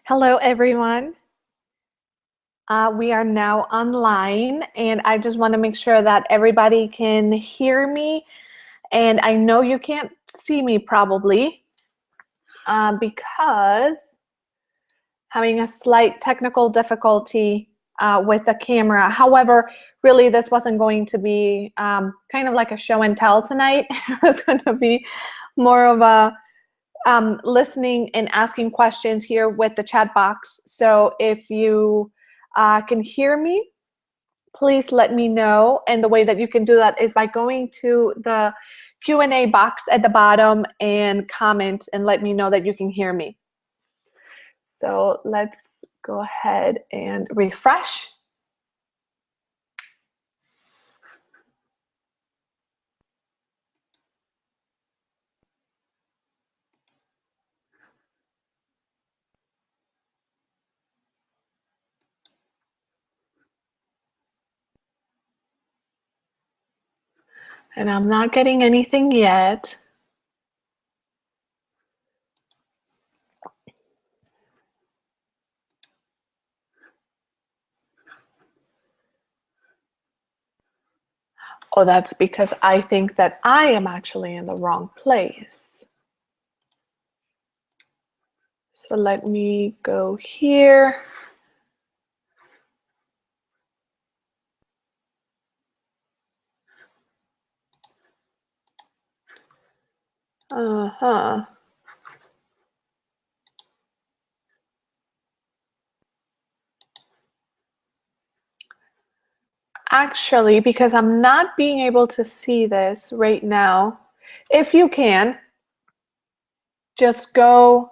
Hello, everyone. We are now online, and I just want to make sure that everybody can hear me. And I know you can't see me probably because having a slight technical difficulty with the camera. However, really, this wasn't going to be kind of like a show and tell tonight. It was going to be more of a listening and asking questions here with the chat box. So if you can hear me, please let me know. And the way that you can do that is by going to the Q&A box at the bottom and comment and let me know that you can hear me. So let's go ahead and refresh. And I'm not getting anything yet. Oh, that's because I think that I am actually in the wrong place. So let me go here. Actually, because I'm not being able to see this right now, if you can, just go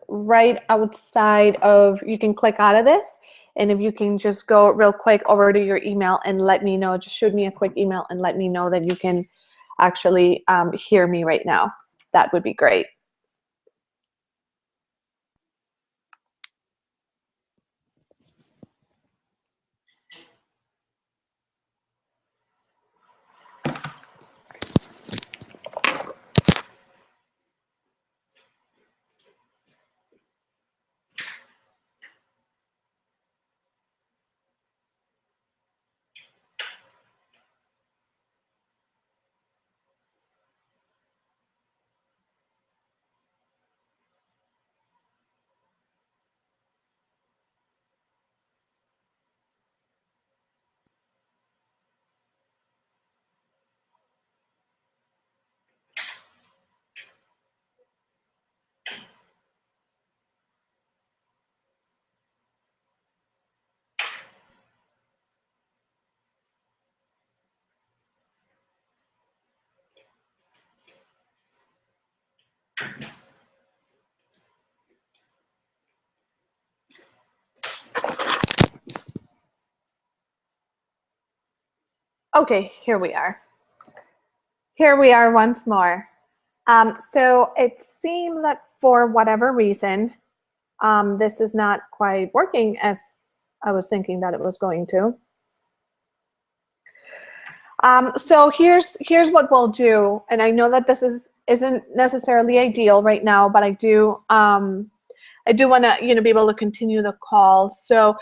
right outside of, you can click out of this, and if you can just go real quick over to your email and let me know, just shoot me a quick email and let me know that you can actually hear me right now. That would be great. Okay, here we are. Here we are once more. So it seems that for whatever reason, this is not quite working as I was thinking that it was going to. So here's what we'll do, and I know that this isn't necessarily ideal right now, but I do want to be able to continue the call. So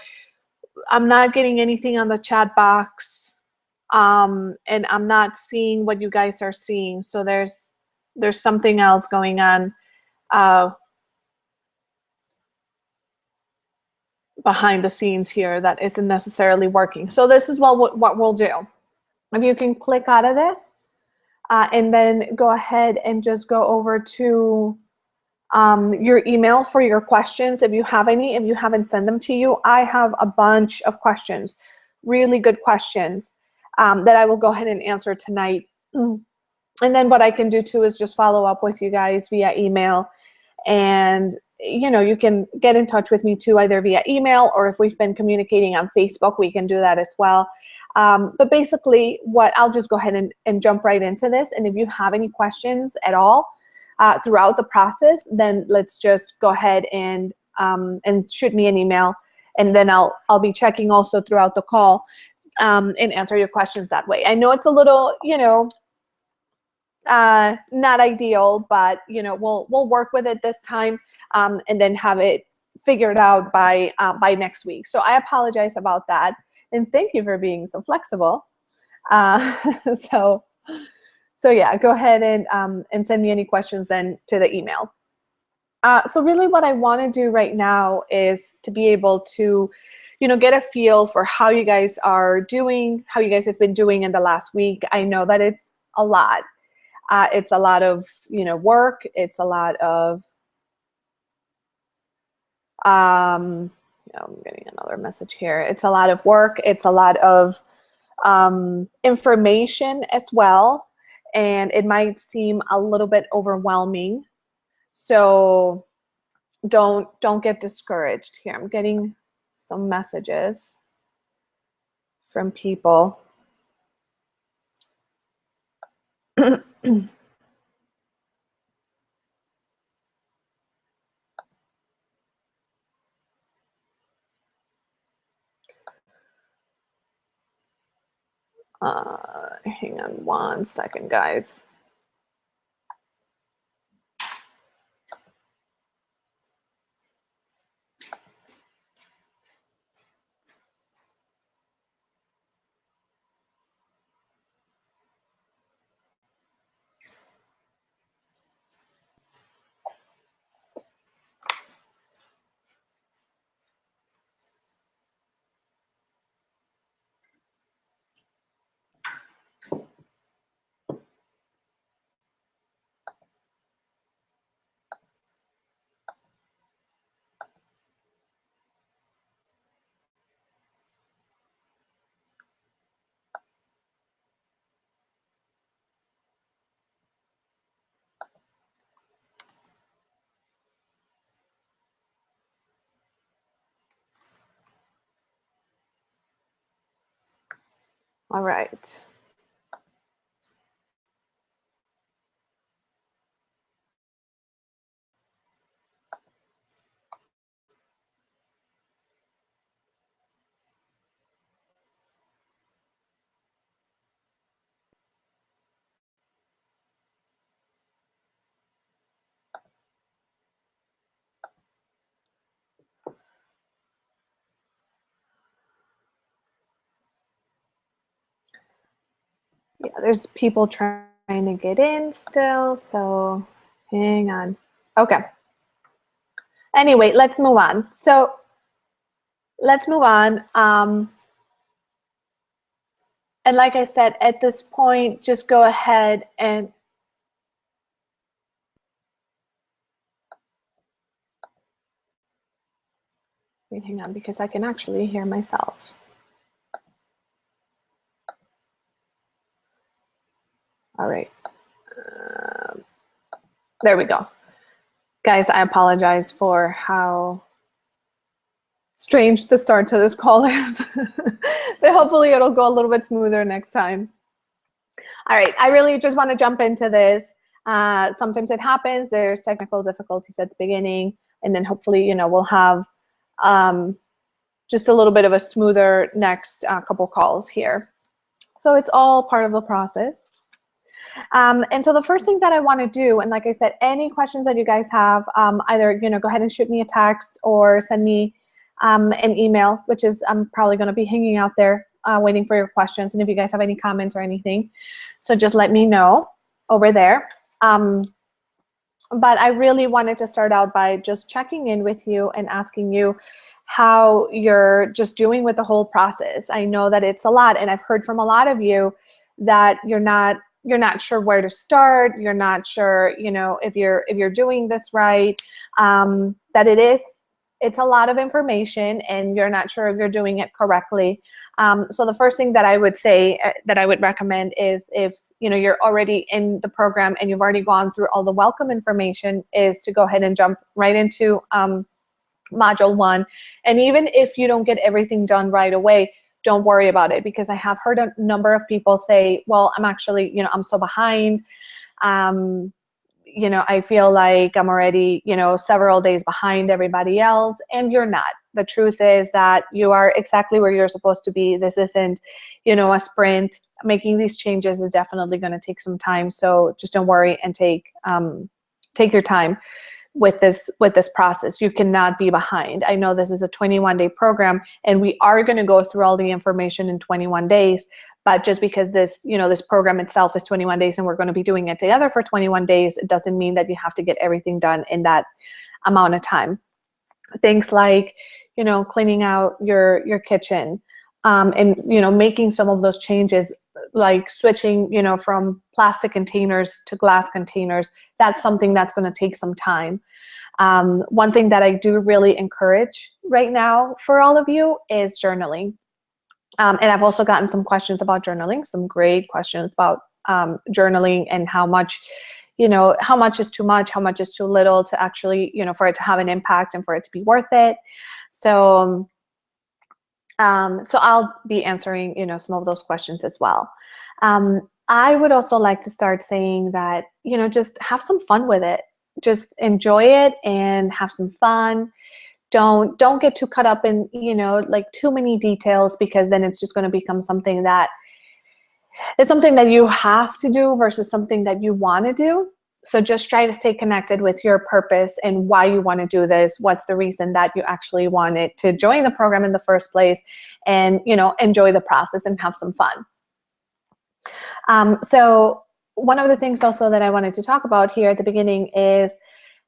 I'm not getting anything on the chat box, and I'm not seeing what you guys are seeing. So there's something else going on behind the scenes here that isn't necessarily working. So this is what we'll do. If you can click out of this and then go ahead and just go over to your email for your questions. If you have any, if you haven't sent them to you, I have a bunch of questions, really good questions that I will go ahead and answer tonight. And then what I can do too is just follow up with you guys via email. And you can get in touch with me too, either via email, or if we've been communicating on Facebook, we can do that as well. But basically, I'll just go ahead and jump right into this. And if you have any questions at all throughout the process, then let's just go ahead and shoot me an email, and then I'll be checking also throughout the call and answer your questions that way. I know it's a little, not ideal, but we'll work with it this time, and then have it figured out by next week. So I apologize about that, and thank you for being so flexible. Uh, so yeah, go ahead and send me any questions then to the email. So really what I want to do right now is to be able to, get a feel for how you guys are doing, how you guys have been doing in the last week. I know that it's a lot. It's a lot of, work. It's a lot of, I'm getting another message here. It's a lot of work. It's a lot of information as well. And it might seem a little bit overwhelming. So don't get discouraged here. I'm getting some messages from people. Hang on one second, guys. All right. Yeah, there's people trying to get in still, so hang on. Okay. Anyway, let's move on. So let's move on. And like I said, at this point, just go ahead and wait, hang on, because I can actually hear myself. All right. There we go. Guys, I apologize for how strange the start to this call is. But hopefully it'll go a little bit smoother next time. All right, I really just want to jump into this. Sometimes it happens. There's technical difficulties at the beginning, and then hopefully, we'll have just a little bit of a smoother next couple calls here. So it's all part of the process. And so the first thing that I want to do, and like I said, any questions that you guys have, either go ahead and shoot me a text or send me an email, which is I'm probably going to be hanging out there waiting for your questions. And if you guys have any comments or anything, so just let me know over there. But I really wanted to start out by just checking in with you and asking you how you're just doing with the whole process. I know that it's a lot, and I've heard from a lot of you that you're not sure where to start. You're not sure, if you're doing this right. That it's a lot of information, and you're not sure if you're doing it correctly. So the first thing that I would say, that I would recommend, is if you're already in the program and you've already gone through all the welcome information, is to go ahead and jump right into module 1. And even if you don't get everything done right away, don't worry about it, because I have heard a number of people say, well, I'm actually, I'm so behind. I feel like I'm already, several days behind everybody else, and you're not. The truth is that you are exactly where you're supposed to be. This isn't, a sprint. Making these changes is definitely going to take some time. So just don't worry and take your time with this process. You cannot be behind. I know this is a 21-day program, and we are going to go through all the information in 21 days. But just because this program itself is 21 days and we're going to be doing it together for 21 days, it doesn't mean that you have to get everything done in that amount of time. Things like, cleaning out your kitchen, and, making some of those changes, like switching, from plastic containers to glass containers. That's something that's going to take some time. One thing that I do really encourage right now for all of you is journaling. And I've also gotten some questions about journaling, some great questions about journaling and how much is too much, how much is too little to actually, for it to have an impact and for it to be worth it. So I'll be answering, some of those questions as well. I would also like to start saying that, just have some fun with it. Just enjoy it and have some fun. Don't get too caught up in, like too many details, because then it's just going to become something that you have to do versus something that you want to do. So just try to stay connected with your purpose and why you want to do this. What's the reason that you actually wanted to join the program in the first place, and, enjoy the process and have some fun. So one of the things also that I wanted to talk about here at the beginning is,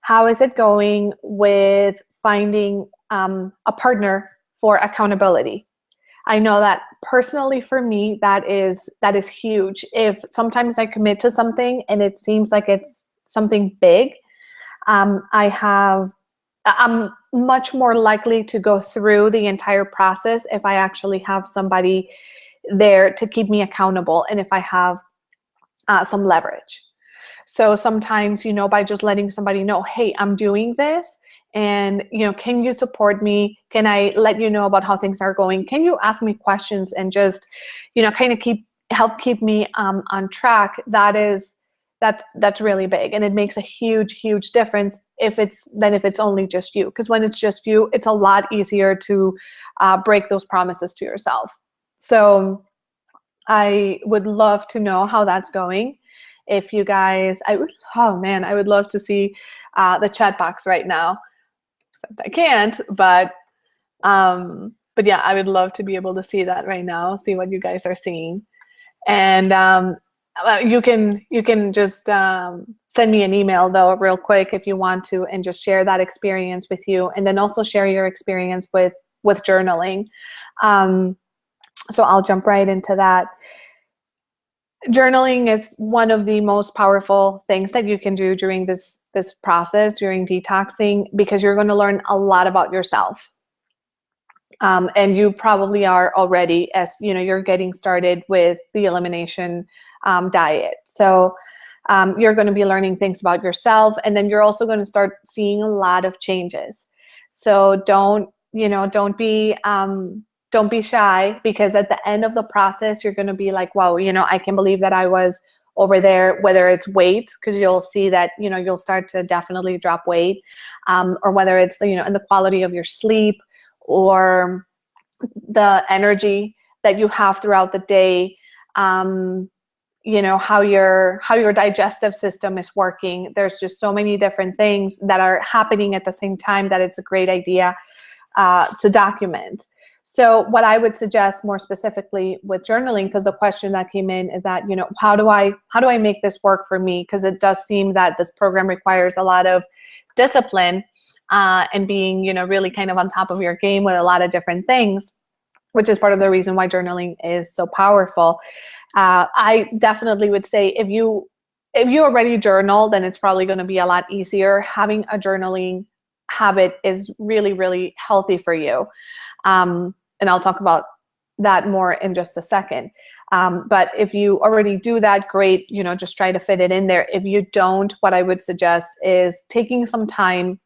how is it going with finding a partner for accountability? I know that personally for me, that is huge. If sometimes I commit to something and it seems like it's something big, I'm much more likely to go through the entire process if I actually have somebody there to keep me accountable, and if I have some leverage. So sometimes, by just letting somebody know, hey, I'm doing this, and, can you support me? Can I let you know about how things are going? Can you ask me questions and just, kind of help keep me on track? That's really big. And it makes a huge, huge difference if it's only just you. Because when it's just you, it's a lot easier to break those promises to yourself. So I would love to know how that's going. If you guys, I would love to see the chat box right now. Except I can't, but yeah, I would love to be able to see that right now, see what you guys are seeing. And you can just send me an email though real quick if you want to, and just share that experience with you, and then also share your experience with journaling. So I'll jump right into that. Journaling is one of the most powerful things that you can do during this process, during detoxing, because you're going to learn a lot about yourself. And you probably are already, as you're getting started with the elimination diet. So you're going to be learning things about yourself, and then you're also going to start seeing a lot of changes. So don't be shy, because at the end of the process, you're going to be like, wow, I can't believe that I was over there, whether it's weight, because you'll see that, you'll start to definitely drop weight, or whether it's, in the quality of your sleep, or the energy that you have throughout the day, how your digestive system is working. There's just so many different things that are happening at the same time that it's a great idea to document. So what I would suggest more specifically with journaling, because the question that came in is that, how do I make this work for me? Because it does seem that this program requires a lot of discipline and being, really kind of on top of your game with a lot of different things, which is part of the reason why journaling is so powerful. I definitely would say if you already journal, then it's probably going to be a lot easier. Having a journaling habit is really, really healthy for you. And I'll talk about that more in just a second. But if you already do that, great, just try to fit it in there. If you don't, what I would suggest is taking some time,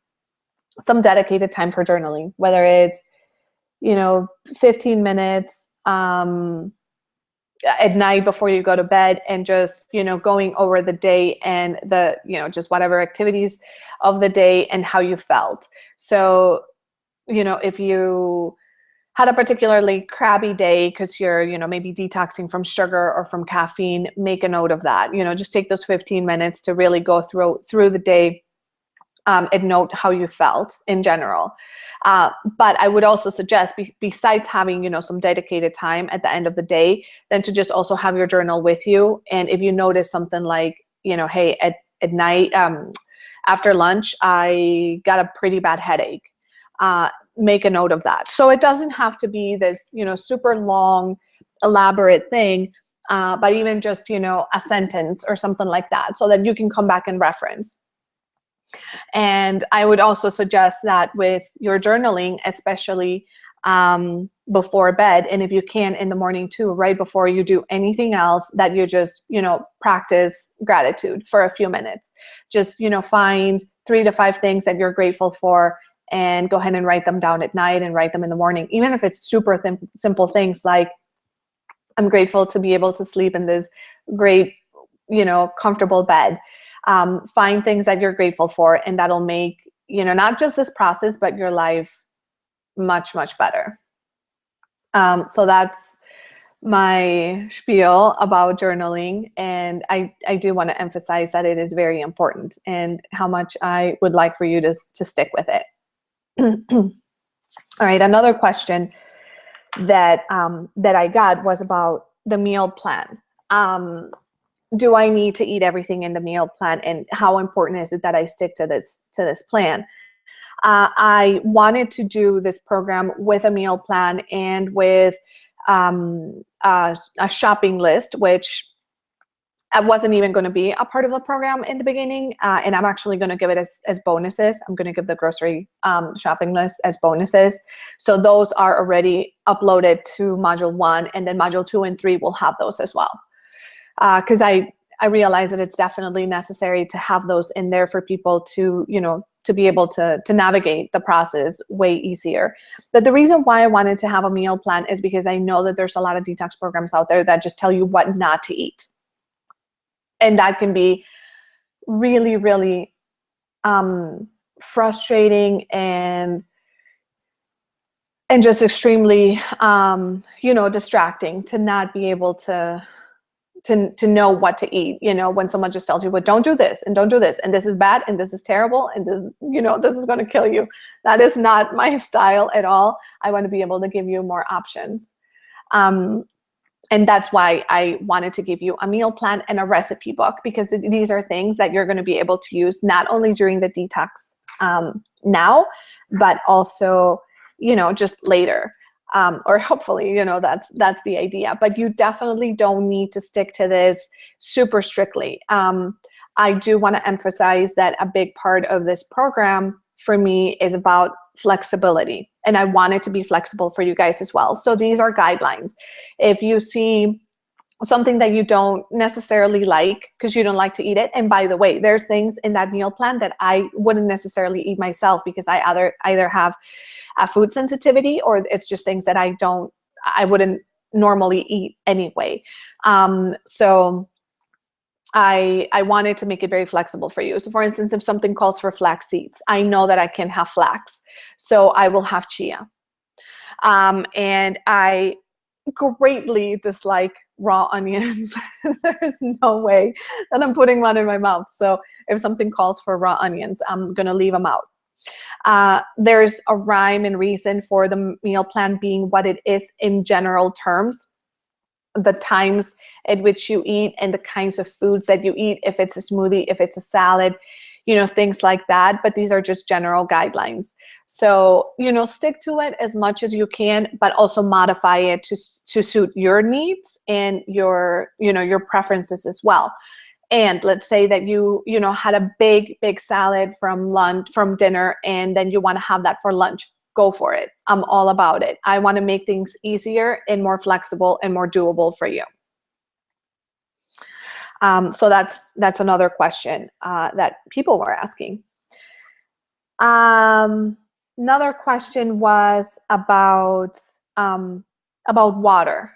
some dedicated time for journaling, whether it's, 15 minutes at night before you go to bed, and just, going over the day and just whatever activities of the day and how you felt. So if you had a particularly crabby day because you're, maybe detoxing from sugar or from caffeine, make a note of that. Just take those 15 minutes to really go through the day and note how you felt in general. But I would also suggest, besides having, some dedicated time at the end of the day, then to just also have your journal with you. And if you notice something like, hey, at night, after lunch, I got a pretty bad headache. Make a note of that. So it doesn't have to be this, super long, elaborate thing, but even just, a sentence or something like that, so that you can come back and reference. And I would also suggest that with your journaling, especially before bed, and if you can in the morning too, right before you do anything else, that you just, practice gratitude for a few minutes. Just, find 3 to 5 things that you're grateful for, and go ahead and write them down at night and write them in the morning. Even if it's super simple things like, I'm grateful to be able to sleep in this great, comfortable bed. Find things that you're grateful for, and that'll make, not just this process, but your life much, much better. So that's my spiel about journaling. And I do want to emphasize that it is very important, and how much I would like for you to stick with it. All right. Another question that I got was about the meal plan. Do I need to eat everything in the meal plan, and how important is it that I stick to this plan? I wanted to do this program with a meal plan and with a shopping list, which I wasn't even going to be a part of the program in the beginning, and I'm actually going to give it as bonuses. I'm going to give the grocery shopping list as bonuses. So those are already uploaded to Module 1, and then Module 2 and 3 will have those as well. Because I realize that it's definitely necessary to have those in there for people to, to be able to navigate the process way easier. But the reason why I wanted to have a meal plan is because I know that there's a lot of detox programs out there that just tell you what not to eat. And that can be really, really frustrating and just extremely, distracting to not be able to know what to eat, when someone just tells you, well, don't do this and don't do this, and this is bad and this is terrible and this, this is going to kill you. That is not my style at all. I want to be able to give you more options. And that's why I wanted to give you a meal plan and a recipe book, because these are things that you're going to be able to use not only during the detox now, but also, just later. Or hopefully, that's the idea. But you definitely don't need to stick to this super strictly. I do want to emphasize that a big part of this program for me is about flexibility, and I want it to be flexible for you guys as well. So these are guidelines. If you see something that you don't necessarily like because you don't like to eat it, and by the way, there's things in that meal plan that I wouldn't necessarily eat myself because I either have a food sensitivity, or it's just things that I wouldn't normally eat anyway. So I wanted to make it very flexible for you. So for instance, if something calls for flax seeds, I know that I can have flax, so I will have chia. And I greatly dislike raw onions. There's no way that I'm putting one in my mouth. So if something calls for raw onions, I'm going to leave them out. There's a rhyme and reason for the meal plan being what it is in general terms. The times at which you eat and the kinds of foods that you eat, if it's a smoothie, if it's a salad, things like that. But these are just general guidelines. So, stick to it as much as you can, but also modify it to suit your needs and your preferences as well. And let's say that you had a big salad from dinner, and then you want to have that for lunch. Go for it. I'm all about it. I want to make things easier and more flexible and more doable for you. So that's another question that people were asking. Another question was about water.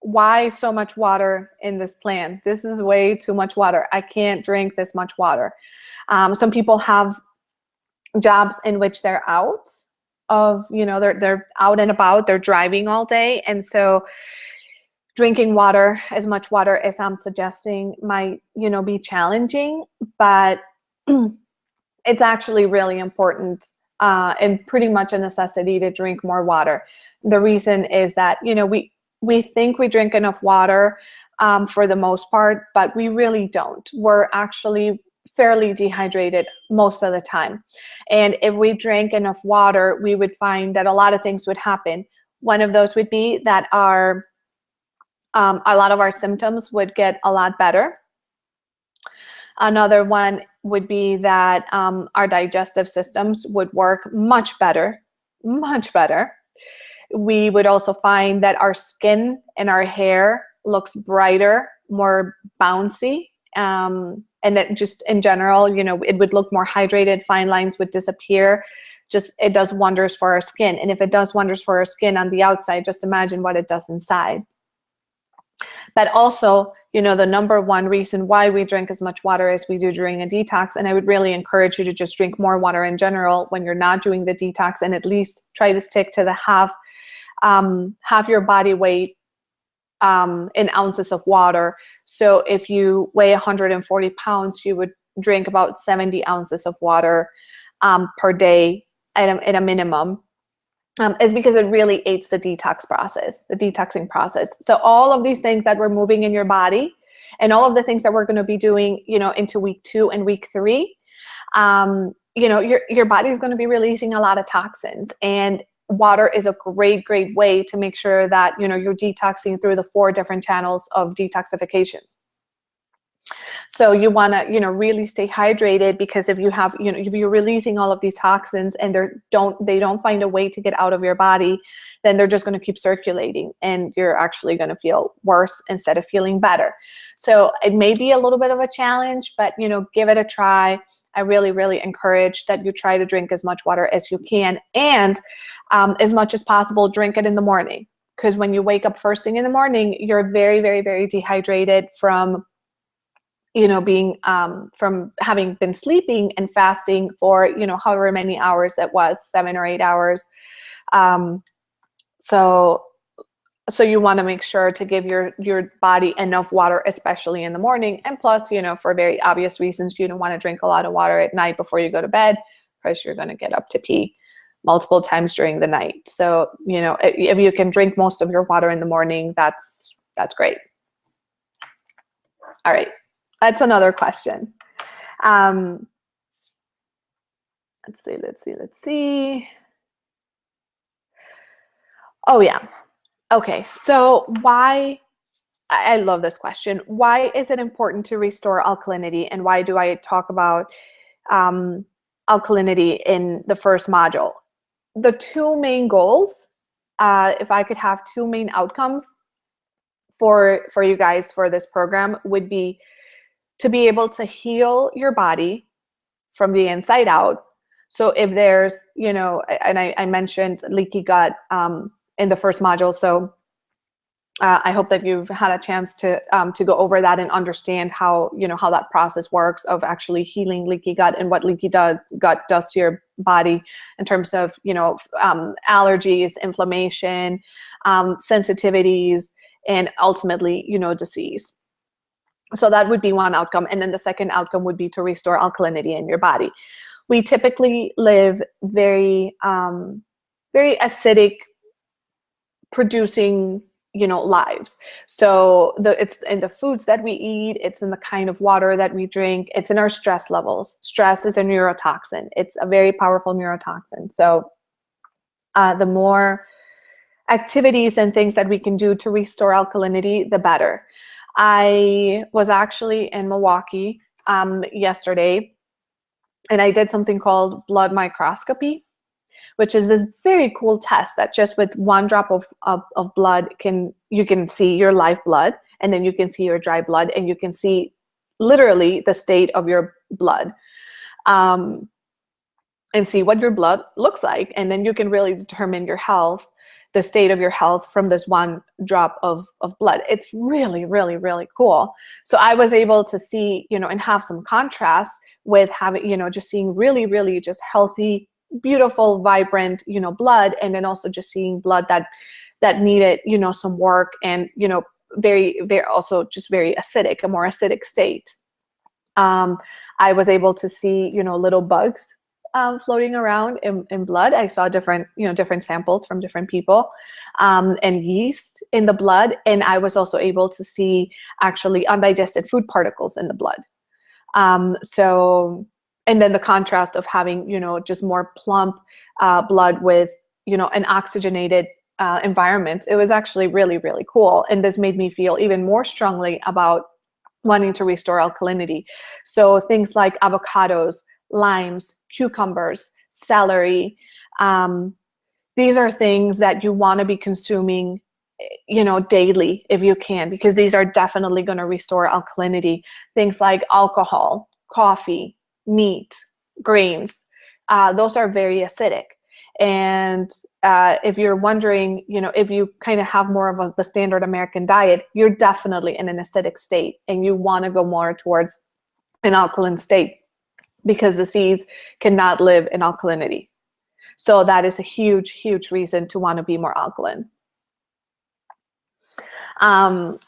Why so much water in this plan? This is way too much water. I can't drink this much water. Some people have jobs in which they're out of, they're out and about, they're driving all day. And so drinking water, as much water as I'm suggesting, might, be challenging, but it's actually really important and pretty much a necessity to drink more water. The reason is that, we think we drink enough water for the most part, but we really don't. We're actually fairly dehydrated most of the time. And if we drank enough water, we would find that a lot of things would happen. One of those would be that a lot of our symptoms would get a lot better. Another one would be that our digestive systems would work much better, much better. We would also find that our skin and our hair looks brighter, more bouncy, and that just in general, it would look more hydrated, fine lines would disappear. Just, it does wonders for our skin. And if it does wonders for our skin on the outside, just imagine what it does inside. But also, the number one reason why we drink as much water as we do during a detox, and I would really encourage you to just drink more water in general when you're not doing the detox, and at least try to stick to the half your body weight in ounces of water. So if you weigh 140 pounds, you would drink about 70 ounces of water per day at a minimum. Is because it really aids the detoxing process. So all of these things that we're moving in your body, and all of the things that we're going to be doing, into week 2 and week 3, your body's going to be releasing a lot of toxins, and water is a great, great way to make sure that, you're detoxing through the 4 different channels of detoxification. So you want to, really stay hydrated, because if you have, if you're releasing all of these toxins and they don't find a way to get out of your body, then they're just going to keep circulating, and you're actually going to feel worse instead of feeling better. So it may be a little bit of a challenge, but, give it a try. I really, really encourage that you try to drink as much water as you can, and as much as possible, drink it in the morning. Because when you wake up first thing in the morning, you're very, very, very dehydrated from being from having been sleeping and fasting for, however many hours that was, 7 or 8 hours. So you want to make sure to give your body enough water, especially in the morning. And plus, for very obvious reasons, you don't want to drink a lot of water at night before you go to bed, because you're going to get up to pee multiple times during the night. So, if you can drink most of your water in the morning, that's great. All right. That's another question. Let's see. Oh, yeah. Okay, so I love this question. Why is it important to restore alkalinity, and why do I talk about alkalinity in the first module? The 2 main goals, if I could have 2 main outcomes for you guys for this program, would be to be able to heal your body from the inside out. So if there's, and I mentioned leaky gut in the first module. So I hope that you've had a chance to go over that and understand how that process works of actually healing leaky gut, and what leaky gut does to your body in terms of, allergies, inflammation, sensitivities, and ultimately, disease. So that would be one outcome. And then the second outcome would be to restore alkalinity in your body. We typically live very, very acidic producing, lives. So it's in the foods that we eat, it's in the kind of water that we drink, it's in our stress levels. Stress is a neurotoxin. It's a very powerful neurotoxin. So the more activities and things that we can do to restore alkalinity, the better. I was actually in Milwaukee yesterday, and I did something called blood microscopy, which is this very cool test that just with 1 drop of blood you can see your live blood, and then you can see your dry blood, and you can see literally the state of your blood, and see what your blood looks like, and then you can really determine your health, the state of your health, from this 1 drop of blood. It's really, really, really cool. So I was able to see, and have some contrast with having, just seeing really, really just healthy, beautiful, vibrant, blood, and then also just seeing blood that needed, some work, and, very, very, also just very acidic, a more acidic state. I was able to see, little bugs floating around in blood. I saw different samples from different people, and yeast in the blood. And I was also able to see actually undigested food particles in the blood. And then the contrast of having, just more plump blood with, an oxygenated environment. It was actually really, really cool. And this made me feel even more strongly about wanting to restore alkalinity. So things like avocados, limes, cucumbers, celery, these are things that you want to be consuming, daily if you can, because these are definitely going to restore alkalinity. Things like alcohol, coffee, meat, grains, those are very acidic. And if you're wondering, if you kind of have more of the standard American diet, you're definitely in an acidic state, and you want to go more towards an alkaline state, because disease cannot live in alkalinity. So that is a huge, huge reason to want to be more alkaline. I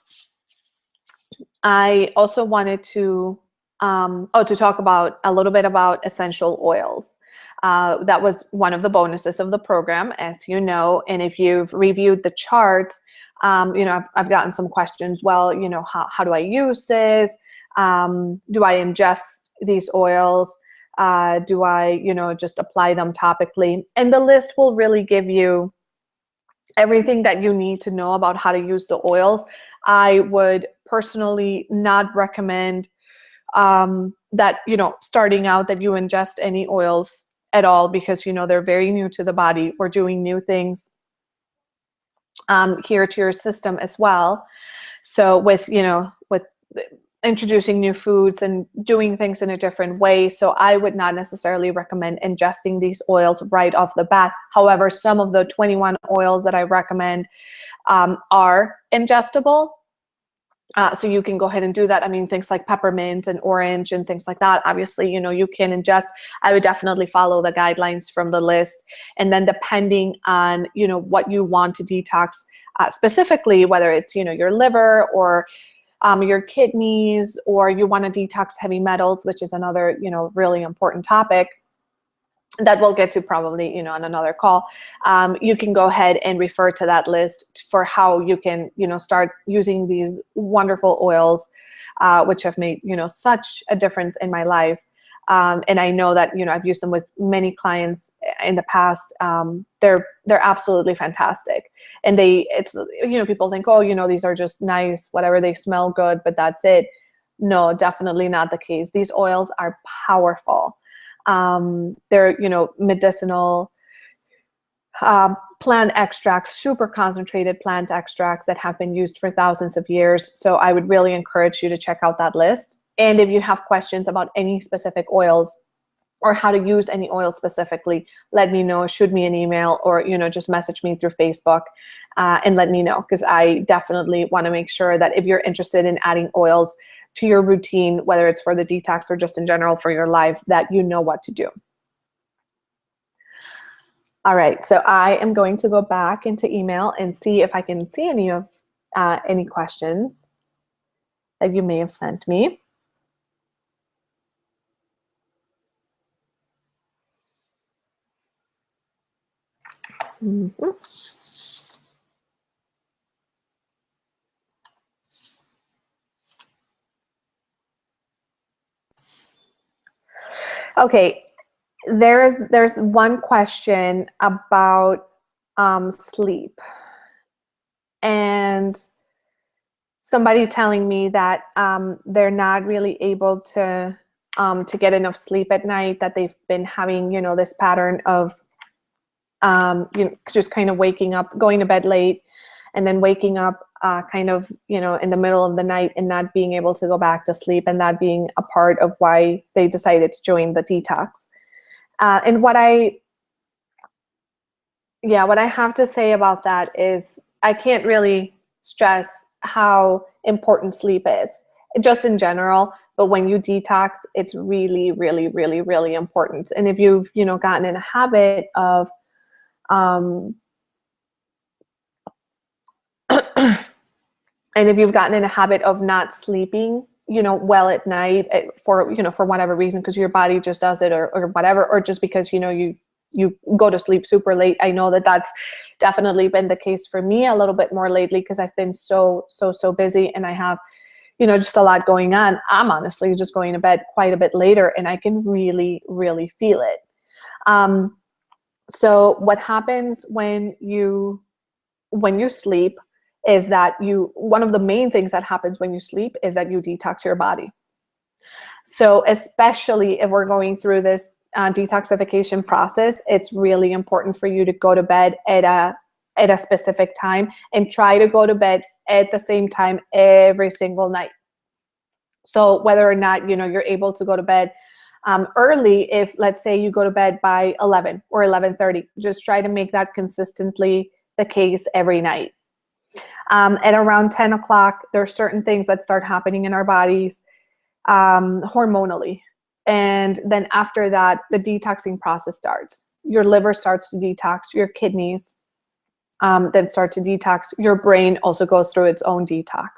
also wanted to talk about a little bit about essential oils. That was one of the bonuses of the program, as you know. And if you've reviewed the chart, I've gotten some questions. Well, how do I use this? Do I ingest these oils? Do I, just apply them topically? And the list will really give you everything that you need to know about how to use the oils. I would personally not recommend that, starting out, that you ingest any oils at all, because, they're very new to the body. We're doing new things here to your system as well. So with introducing new foods and doing things in a different way. So I would not necessarily recommend ingesting these oils right off the bat. However, some of the 21 oils that I recommend are ingestible. So you can go ahead and do that. I mean, things like peppermint and orange and things like that, obviously, you can ingest. I would definitely follow the guidelines from the list. And then depending on, what you want to detox specifically, whether it's, your liver or your kidneys, or you want to detox heavy metals, which is another, really important topic that we'll get to probably, on another call. You can go ahead and refer to that list for how you can, start using these wonderful oils, which have made, such a difference in my life. And I know that, I've used them with many clients in the past. They're absolutely fantastic. And people think, oh, these are just nice, whatever, they smell good, but that's it. No, definitely not the case. These oils are powerful. They're, medicinal plant extracts, super concentrated plant extracts that have been used for thousands of years. So I would really encourage you to check out that list. And if you have questions about any specific oils or how to use any oil specifically, let me know, shoot me an email, or, just message me through Facebook and let me know, because I definitely want to make sure that if you're interested in adding oils to your routine, whether it's for the detox or just in general for your life, that you know what to do. All right, so I am going to go back into email and see if I can see any questions that you may have sent me. Mm-hmm. Okay, there's one question about sleep, and somebody telling me that they're not really able to get enough sleep at night, that they've been having, this pattern of just kind of waking up, going to bed late, and then waking up kind of, in the middle of the night and not being able to go back to sleep, and that being a part of why they decided to join the detox. And what I have to say about that is I can't really stress how important sleep is. just in general. But when you detox, it's really, really, really, really important. And if you've, gotten in a habit of, and if you've gotten in a habit of not sleeping, well at night for whatever reason, because your body just does it or whatever, or just because, you go to sleep super late. I know that that's definitely been the case for me a little bit more lately because I've been so busy and I have, just a lot going on. I'm honestly just going to bed quite a bit later and I can really, really feel it. So what happens when you sleep is that one of the main things that happens when you sleep is that you detox your body. So especially if we're going through this detoxification process, it's really important for you to go to bed at a specific time and try to go to bed at the same time every single night. So whether or not, you're able to go to bed early, if let's say you go to bed by 11 or 11:30, just try to make that consistently the case every night. At around 10 o'clock, there are certain things that start happening in our bodies hormonally. And then after that, the detoxing process starts. Your liver starts to detox, your kidneys then start to detox, your brain also goes through its own detox.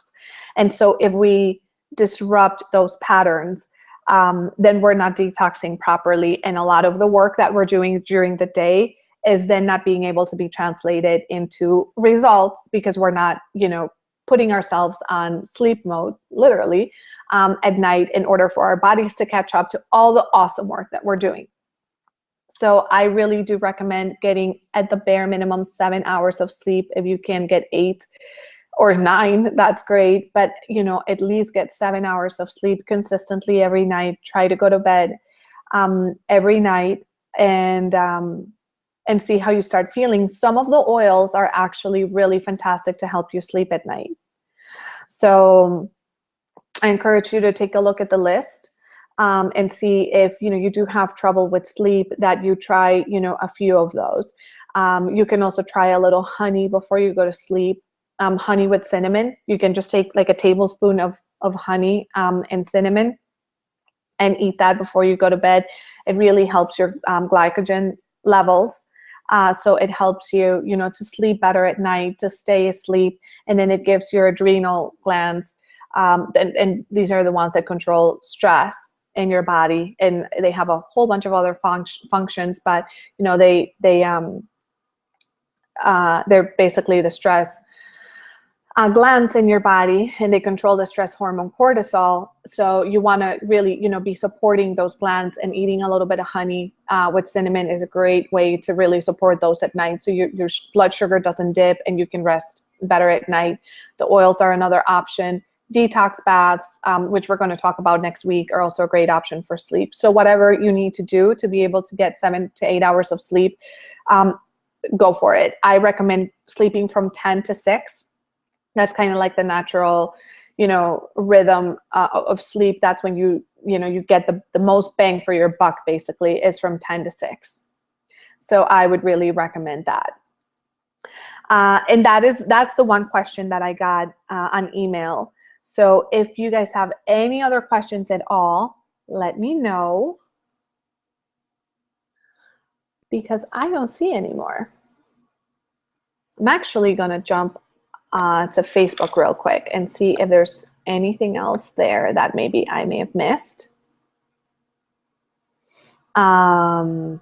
And so if we disrupt those patterns, then we're not detoxing properly. And a lot of the work that we're doing during the day is then not being able to be translated into results because we're not, putting ourselves on sleep mode, literally, at night in order for our bodies to catch up to all the awesome work that we're doing. So I really do recommend getting at the bare minimum 7 hours of sleep. If you can get 8 or 9, that's great. But, at least get 7 hours of sleep consistently every night. Try to go to bed every night and see how you start feeling. Some of the oils are actually really fantastic to help you sleep at night. So I encourage you to take a look at the list and see if, you do have trouble with sleep, that you try, a few of those. You can also try a little honey before you go to sleep. Honey with cinnamon. You can just take like a tablespoon of honey and cinnamon and eat that before you go to bed. It really helps your glycogen levels. So it helps you, to sleep better at night, to stay asleep. And then it gives your adrenal glands, and these are the ones that control stress in your body. And they have a whole bunch of other functions, but, they're basically the stress glands in your body, and they control the stress hormone cortisol. So you want to really, be supporting those glands, and eating a little bit of honey with cinnamon is a great way to really support those at night. So your blood sugar doesn't dip and you can rest better at night. The oils are another option. Detox baths, which we're going to talk about next week, are also a great option for sleep. So whatever you need to do to be able to get 7 to 8 hours of sleep, go for it. I recommend sleeping from 10 to 6. That's kind of like the natural, rhythm of sleep. That's when you get the most bang for your buck, basically, is from 10 to 6. So I would really recommend that. And that's the one question that I got on email. So if you guys have any other questions at all, let me know, because I don't see any more. I'm actually going to jump to Facebook real quick and see if there's anything else there that maybe I may have missed. Oh,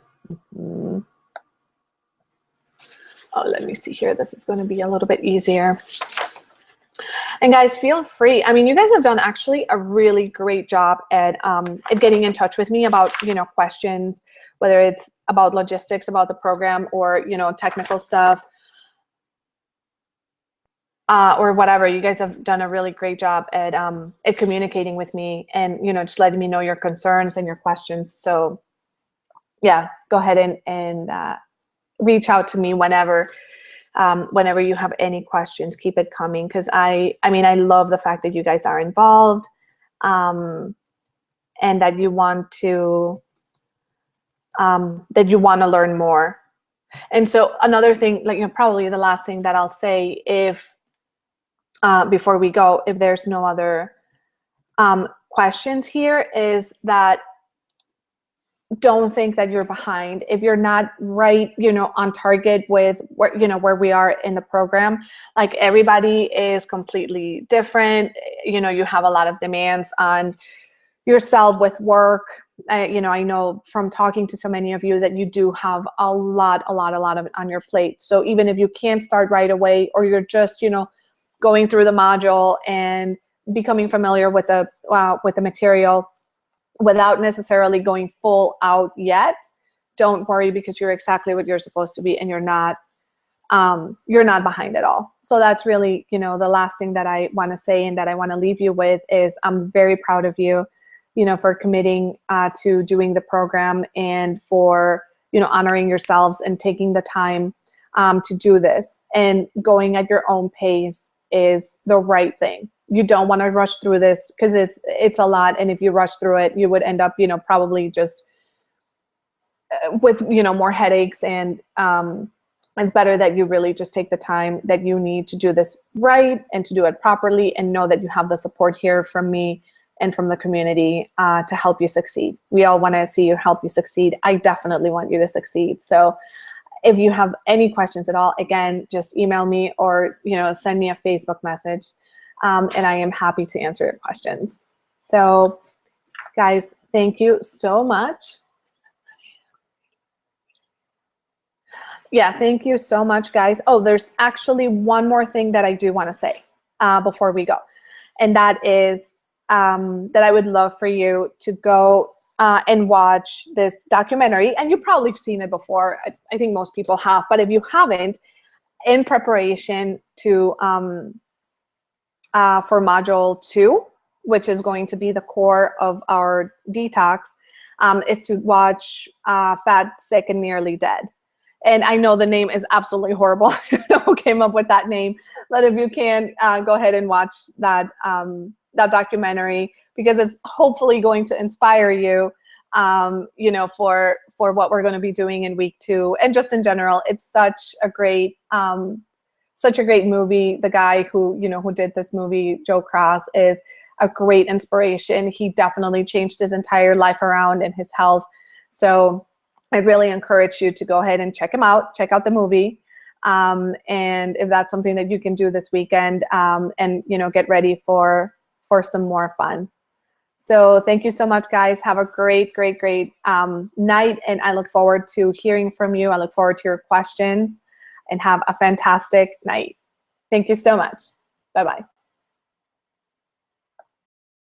let me see here. This is going to be a little bit easier. And guys, feel free. I mean, you guys have done actually a really great job at getting in touch with me about, questions, whether it's about logistics, about the program, or, technical stuff. Or whatever. You guys have done a really great job at communicating with me and, just letting me know your concerns and your questions. So yeah, go ahead and reach out to me whenever you have any questions. Keep it coming, because I love the fact that you guys are involved, and that you want to learn more. And so another thing, probably the last thing that I'll say, if before we go, if there's no other questions here is that don't think that you're behind. If you're not right, on target with where we are in the program, like everybody is completely different. You have a lot of demands on yourself with work. I know from talking to so many of you that you do have a lot of it on your plate. So even if you can't start right away, or you're just, going through the module and becoming familiar with the material without necessarily going full out yet, don't worry, because you're exactly what you're supposed to be, and you're not behind at all. So that's really, the last thing that I want to say and that I want to leave you with is I'm very proud of you, for committing to doing the program, and for, honoring yourselves and taking the time to do this, and going at your own pace is the right thing. You don't want to rush through this, because it's a lot. And if you rush through it, you would end up, probably just with, more headaches. And it's better that you really just take the time that you need to do this right and to do it properly, and know that you have the support here from me and from the community to help you succeed. We all want to see you help you succeed. I definitely want you to succeed. So if you have any questions at all, again, just email me, or, send me a Facebook message. And I am happy to answer your questions. So guys, thank you so much. Yeah, thank you so much, guys. Oh, there's actually one more thing that I do want to say before we go. And that is that I would love for you to go and watch this documentary. And you've probably seen it before. I think most people have. But if you haven't, in preparation to for module 2, which is going to be the core of our detox, is to watch Fat, Sick, and Nearly Dead. And I know the name is absolutely horrible. I don't know who came up with that name. But if you can, go ahead and watch that documentary, because it's hopefully going to inspire you, for what we're going to be doing in week 2. And just in general, it's such a great movie. The guy who did this movie, Joe Cross, is a great inspiration. He definitely changed his entire life around and his health. So I really encourage you to go ahead and check him out. Check out the movie. And if that's something that you can do this weekend, and get ready for some more fun. So thank you so much, guys. Have a great night, and I look forward to hearing from you. I look forward to your questions, and have a fantastic night. Thank you so much. Bye-bye.